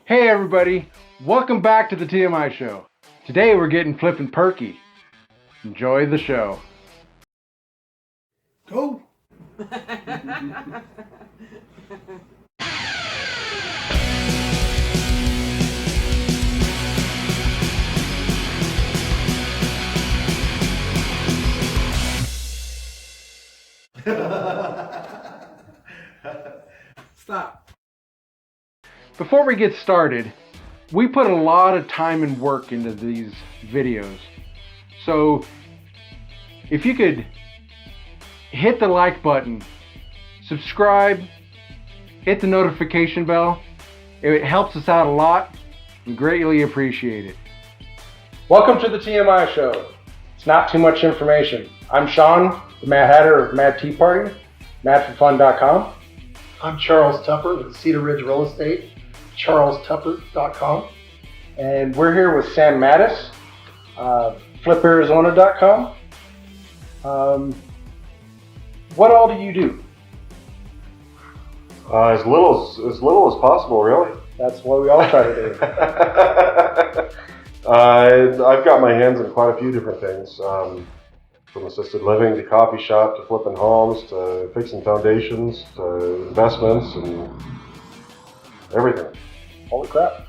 Hey everybody, welcome back to the TMI show. Today we're getting Flippin' Perky. Enjoy the show. Go! Stop. Before we get started, we put a lot of time and work into these videos. So if you could hit the like button, subscribe, hit the notification bell, it helps us out a lot. We greatly appreciate it. Welcome to the TMI show. It's not too much information. I'm Sean, the Mad Hatter of Mad Tea Party, madforfun.com. I'm Charles Tupper with Cedar Ridge Real Estate, charlestupper.com. And we're here with Sam Matyas, fliparizona.com. What all do you do? As little as possible, really. That's what we all try to do. I've got my hands in quite a few different things, from assisted living to coffee shop to flipping homes to fixing foundations to investments and everything. Holy crap.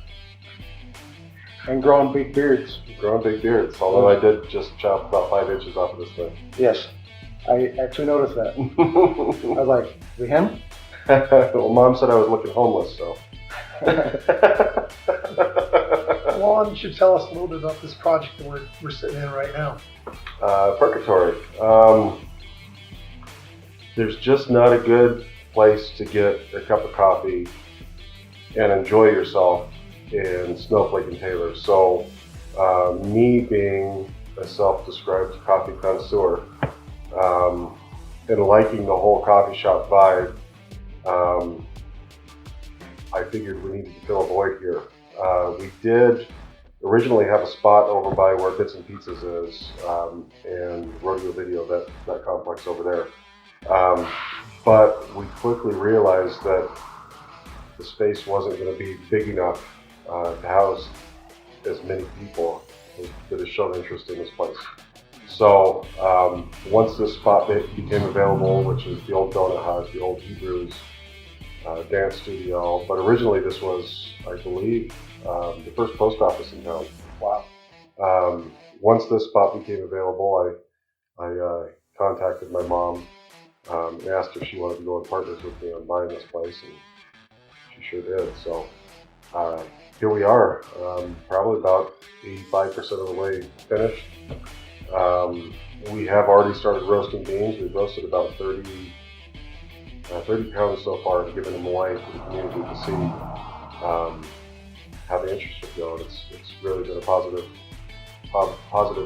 And growing big beards. Growing big beards, although I did just chop about 5 inches off of this thing. Yes, I actually noticed that. I was like, is it him? Well, Mom said I was looking homeless, so. Well, why don't you tell us a little bit about this project that we're sitting in right now? Perkatory. There's just not a good place to get a cup of coffee and enjoy yourself in Snowflake and Taylor. So, me being a self-described coffee connoisseur, and liking the whole coffee shop vibe, I figured we needed to fill a void here. We did originally have a spot over by where Bits and Pizzas is, and Rodeo Video, that complex over there. But we quickly realized that the space wasn't going to be big enough to house as many people that have shown interest in this place. So once this spot became available, which is the old Donut Hut, the old Hebrews dance studio, but originally this was, I believe, the first post office in town. Wow. Once this spot became available, I contacted my mom and asked her if she wanted to go in partners with me on buying this place, and she sure did. So here we are, probably about 85% of the way finished. We have already started roasting beans. We've roasted about 30 pounds so far and given them away to the community to see how the interest is going. It's really been a positive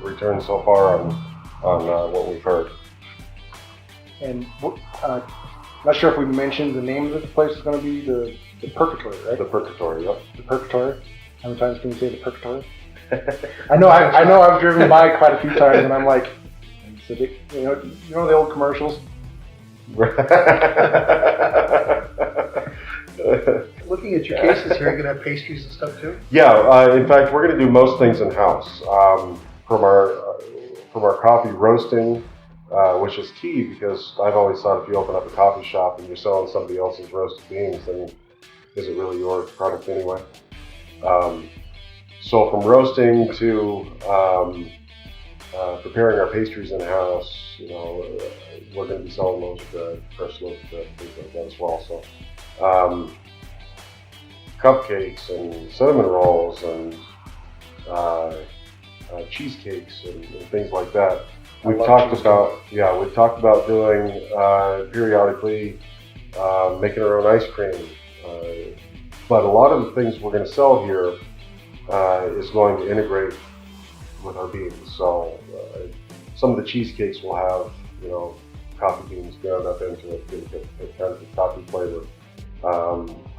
return so far on what we've heard. And not sure if we mentioned the name of the place is going to be the Perkatory, right? The Perkatory, yep. The Perkatory. How many times can you say the Perkatory? I know I've driven by quite a few times, and I'm like, you know the old commercials. Looking at your cases here, you're going to have pastries and stuff too? Yeah, in fact, we're going to do most things in-house. From our coffee roasting, which is key, because I've always thought if you open up a coffee shop and you're selling somebody else's roasted beans, then is it really your product anyway? So from roasting to preparing our pastries in-house, we're going to be selling loaves of bread, fresh loaves of bread, things like that as well. So cupcakes and cinnamon rolls and cheesecakes and things like that. We've talked about doing periodically making our own ice cream. But a lot of the things we're going to sell here is going to integrate with our beans. So some of the cheesecakes will have, coffee beans ground up into it, give it kind of a coffee flavor.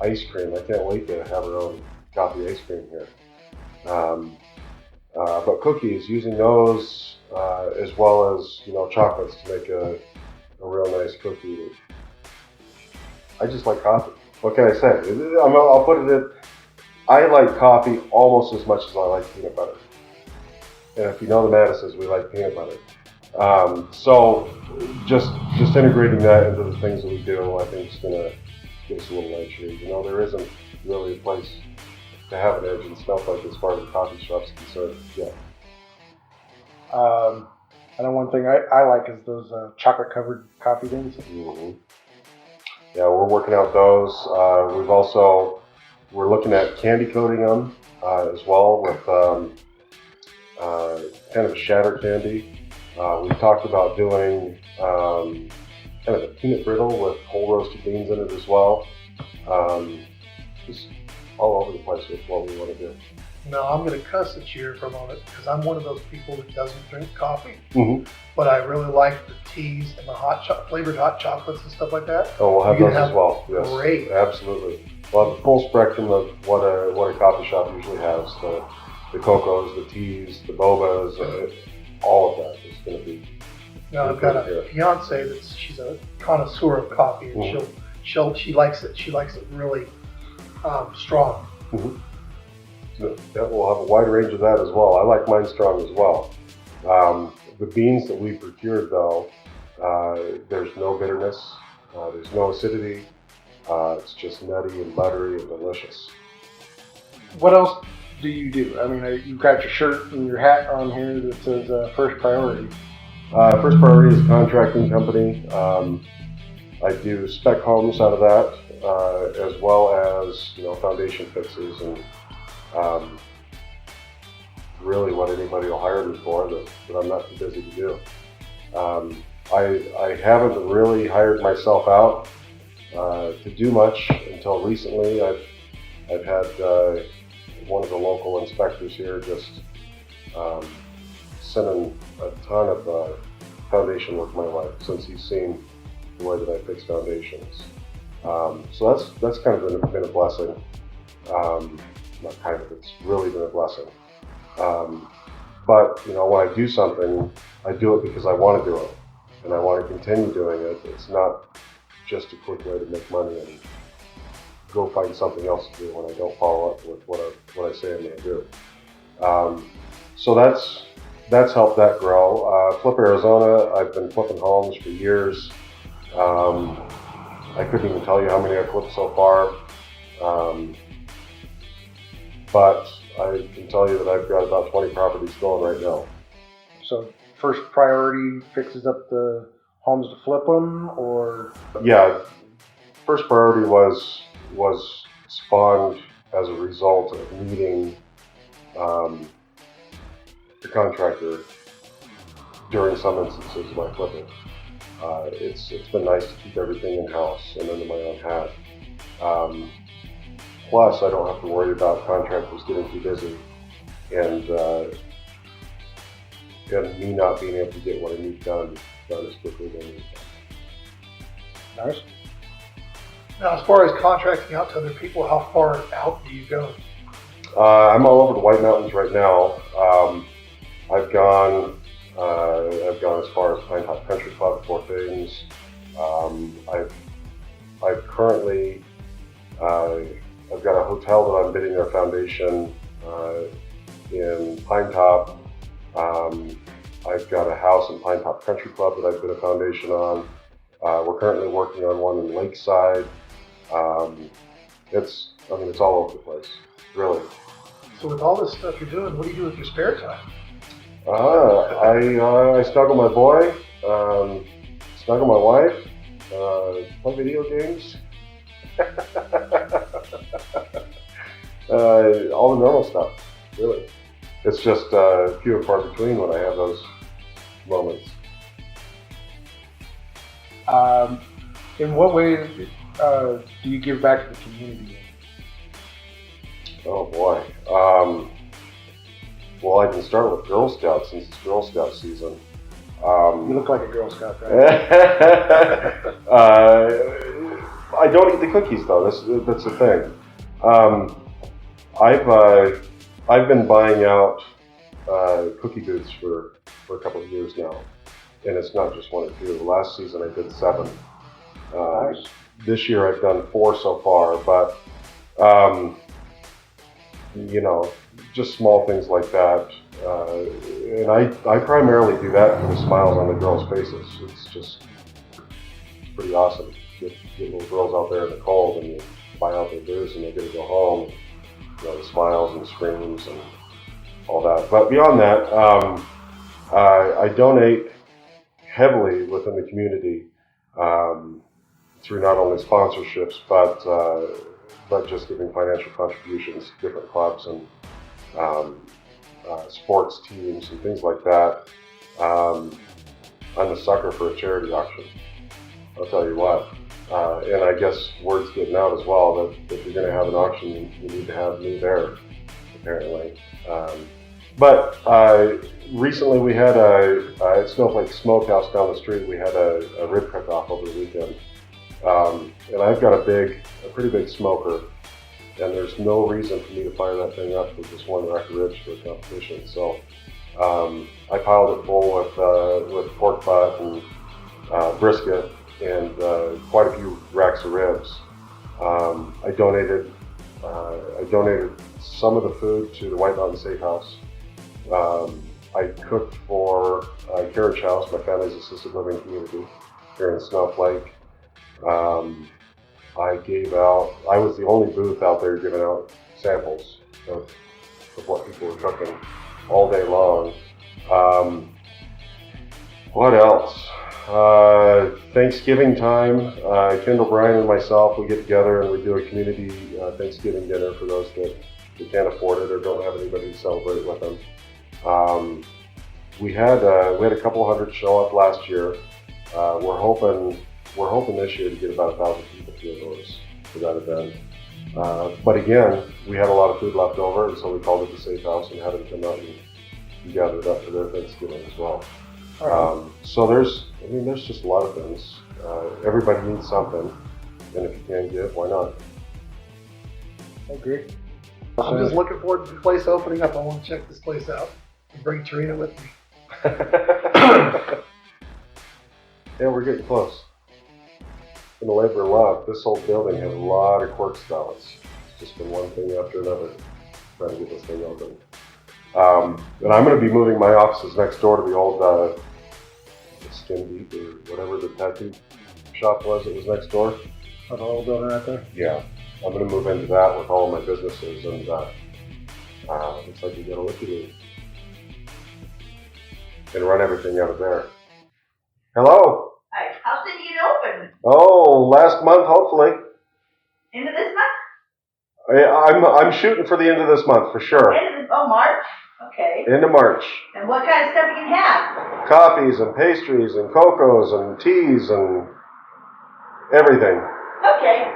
Ice cream, I can't wait to have our own coffee ice cream here. But cookies, using those as well as chocolates to make a real nice cookie. I just like coffee. What can I say? I'll put it I like coffee almost as much as I like peanut butter. And if you know the Mattises, we like peanut butter. So just integrating that into the things that we do, I think is going to give us a little edge here. You know, there isn't really a place to have an edge in Snowflake as far as the coffee shop's concerned. Yeah. I know one thing I like is those chocolate covered coffee beans. Mm-hmm. Yeah, we're working out those. We're looking at candy coating them as well with kind of a shatter candy. We've talked about doing kind of a peanut brittle with whole roasted beans in it as well. Just all over the place with what we want to do. Now, I'm going to cuss at you for a moment because I'm one of those people that doesn't drink coffee, Mm-hmm. but I really like the teas and the flavored hot chocolates and stuff like that. Oh, we'll have You those can as have well. Yes, great. absolutely. We'll have the full spectrum of what a coffee shop usually has. The cocos, the teas, the bobas, all of that is going to be. Now, I've got a fiance she's a connoisseur of coffee, and Mm-hmm. she likes it. She likes it really strong. Mm-hmm. So we'll have a wide range of that as well. I like mine strong as well. The beans that we procured, though, there's no bitterness, there's no acidity. It's just nutty and buttery and delicious. What else do you do? I mean, you've got your shirt and your hat on here that says First Priority. First Priority is a contracting company. I do spec homes out of that, as well as foundation fixes and really what anybody will hire me for that I'm not too busy to do. I haven't really hired myself out to do much until recently. I've had one of the local inspectors here just sending a ton of foundation work my way since he's seen the way that I fix foundations. So that's kind of been a blessing. Not kind of, it's really been a blessing. But when I do something, I do it because I want to do it, and I want to continue doing it. It's not just a quick way to make money and go find something else to do when I don't follow up with what I say I'm going to do. So that's helped that grow. Flip Arizona, I've been flipping homes for years. I couldn't even tell you how many I've flipped so far. But I can tell you that I've got about 20 properties going right now. So First Priority fixes up the homes to flip them, or? Yeah, First Priority was spawned as a result of needing the contractor during some instances of my flipping. It's been nice to keep everything in-house and under my own hat. Plus, I don't have to worry about contractors getting too busy and me not being able to get what I need done as quickly as I need. Nice. Now, as far as contracting out to other people, how far out do you go? I'm all over the White Mountains right now. I've gone as far as Pine Top Country Club for things. I've currently I've got a hotel that I'm bidding their foundation in Pine Top. I've got a house in Pine Top Country Club that I've bid a foundation on. We're currently working on one in Lakeside. It's all over the place, really. So with all this stuff you're doing, what do you do with your spare time? I snuggle my boy, snuggle my wife, play video games. All the normal stuff, really. It's just few and far between when I have those moments. In what way do you give back to the community? Oh boy. Well, I can start with Girl Scouts since it's Girl Scout season. You look like a Girl Scout, right? I don't eat the cookies though. That's the thing. I've been buying out cookie booths for a couple of years now, and it's not just one or two. Last season I did 7. Nice. This year I've done 4 so far, but you know, just small things like that. And I primarily do that for the smiles on the girls' faces. It's just pretty awesome. Get little girls out there in the cold and you buy out their booze and they get to go home. You know, the smiles and screams and all that. But beyond that, I donate heavily within the community through not only sponsorships but just giving financial contributions to different clubs and sports teams and things like that. I'm a sucker for a charity auction. I'll tell you what. And I guess word's getting out as well that if you're going to have an auction, you need to have me there, apparently. But recently we had at Snowflake Smokehouse down the street, we had a rib cook-off over the weekend. And I've got a pretty big smoker, and there's no reason for me to fire that thing up with just one rack of ribs for a competition. So I piled it full with pork butt and brisket and quite a few racks of ribs. I donated some of the food to the White Mountain Safe House. I cooked for Carriage House, my family's assisted living community here in Snowflake. I was the only booth out there giving out samples of what people were cooking all day long. What else? Thanksgiving time, Kendall, Brian, and myself, we get together and we do a community Thanksgiving dinner for those that can't afford it or don't have anybody to celebrate with them. We had a couple hundred show up last year. We're hoping this year to get about 1,000 people through doors for that event. But again, we had a lot of food left over, and so we called it the Safe House and had them come out and gather it up for their Thanksgiving as well. So there's just a lot of things. Everybody needs something, and if you can give, why not? I agree. I'm just looking forward to the place opening up. I want to check this place out and bring Tarina with me. Yeah, we're getting close. In the labor of love, this whole building has a lot of quirks about it. It's just been one thing after another, trying to get this thing open. And I'm going to be moving my offices next door to the old Skin Deep or whatever the tattoo shop was that was next door. That old building right there? Yeah. I'm going to move into that with all of my businesses, and looks like we got a liquidate and run everything out of there. Hello. Hi. How soon do you get open? Oh, last month, hopefully. End of this month? I'm shooting for the end of this month for sure. March? Okay. Into March. And what kind of stuff you can have? Coffees and pastries and cocos and teas and everything. Okay.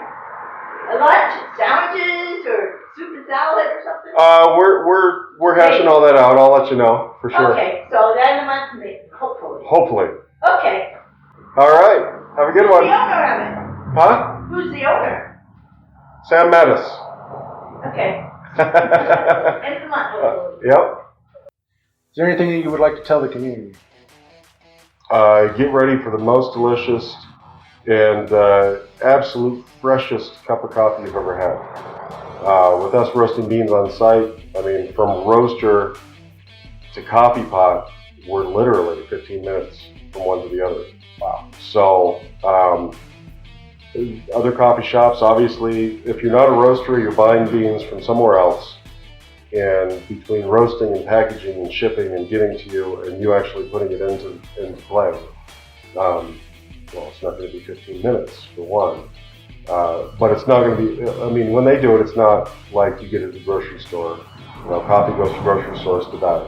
A lunch, sandwiches, or soup and salad or something? We're hashing all that out. I'll let you know for sure. Okay, so that in a month, hopefully. Hopefully. Okay. All right. Have a good one. Who's the owner of it? Huh? Who's the owner? Sam Matyas. Okay. End of the month, hopefully. Yep. Is there anything that you would like to tell the community? Get ready for the most delicious and absolute freshest cup of coffee you've ever had. With us roasting beans on site, I mean, from roaster to coffee pot, we're literally 15 minutes from one to the other. Wow. So, other coffee shops, obviously, if you're not a roaster, you're buying beans from somewhere else. And between roasting and packaging and shipping and getting to you and you actually putting it into play, well, it's not going to be 15 minutes for one. But it's not going to be, I mean, when they do it, it's not like you get it at the grocery store. You know, coffee goes to grocery stores to die.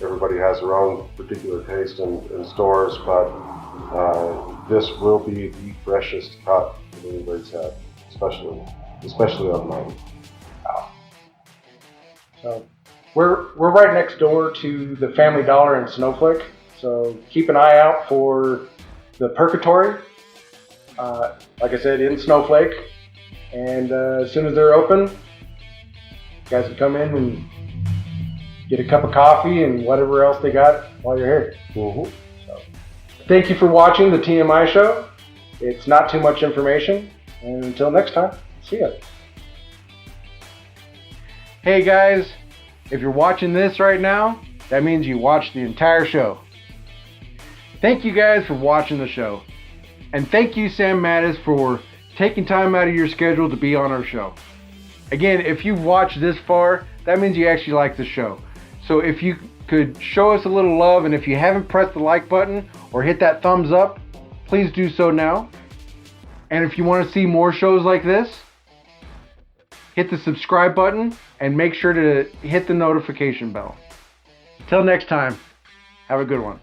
Everybody has their own particular taste in stores, but this will be the freshest cup that anybody's had, especially on mine. Wow. So we're right next door to the Family Dollar in Snowflake, so keep an eye out for the Perkatory. Like I said, in Snowflake, and as soon as they're open, you guys can come in and get a cup of coffee and whatever else they got while you're here. Mm-hmm. So, thank you for watching the TMI show. It's not too much information, and until next time, see ya. Hey guys, if you're watching this right now, that means you watched the entire show. Thank you guys for watching the show. And thank you, Sam Matyas, for taking time out of your schedule to be on our show. Again, if you've watched this far, that means you actually like the show. So if you could show us a little love, and if you haven't pressed the like button or hit that thumbs up, please do so now. And if you want to see more shows like this, hit the subscribe button and make sure to hit the notification bell. Until next time, have a good one.